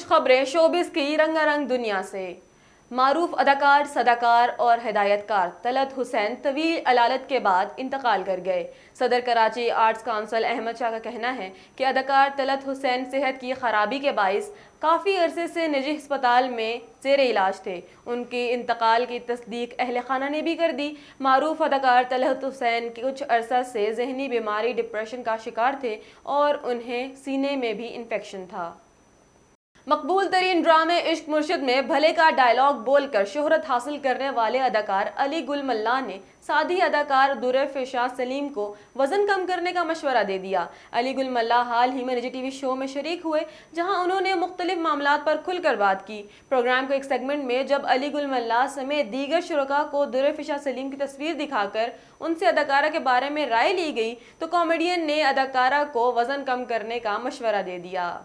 کچھ خبریں شوبز کی رنگا رنگ دنیا سے۔ معروف اداکار، صداکار اور ہدایت کار طلعت حسین طویل علالت کے بعد انتقال کر گئے۔ صدر کراچی آرٹس کونسل احمد شاہ کا کہنا ہے کہ اداکار طلعت حسین صحت کی خرابی کے باعث کافی عرصے سے نجی ہسپتال میں زیر علاج تھے۔ ان کے انتقال کی تصدیق اہل خانہ نے بھی کر دی۔ معروف اداکار طلعت حسین کچھ عرصہ سے ذہنی بیماری ڈپریشن کا شکار تھے اور انہیں سینے میں بھی انفیکشن تھا۔ مقبول ترین ڈرامے عشق مرشد میں بھلے کا ڈائیلاگ بول کر شہرت حاصل کرنے والے اداکار علی گل ملا نے سعودی اداکار درفشاں سلیم کو وزن کم کرنے کا مشورہ دے دیا۔ علی گل ملا حال ہی میں نجی ٹی وی شو میں شریک ہوئے جہاں انہوں نے مختلف معاملات پر کھل کر بات کی۔ پروگرام کے ایک سیگمنٹ میں جب علی گل ملا سمیت دیگر شرکاء کو درفشاں سلیم کی تصویر دکھا کر ان سے اداکارہ کے بارے میں رائے لی گئی تو کامیڈین نے اداکارہ کو وزن کم کرنے کا مشورہ دے دیا۔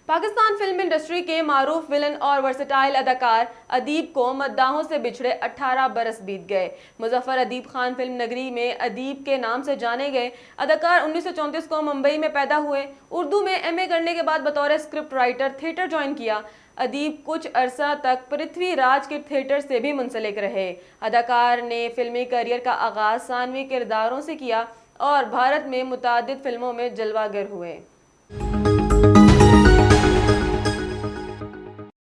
پاکستان فلم انڈسٹری کے معروف ولن اور ورسٹائل اداکار ادیب کو مداحوں سے بچھڑے 18 برس بیت گئے۔ مظفر ادیب خان فلم نگری میں ادیب کے نام سے جانے گئے اداکار 1934 کو ممبئی میں پیدا ہوئے۔ اردو میں ایم اے کرنے کے بعد بطور اسکرپٹ رائٹر تھیٹر جوائن کیا۔ ادیب کچھ عرصہ تک پرتھوی راج کے تھیٹر سے بھی منسلک رہے۔ اداکار نے فلمی کیریئر کا آغاز ثانوی کرداروں سے کیا اور بھارت میں متعدد فلموں میں جلوہ گر ہوئے۔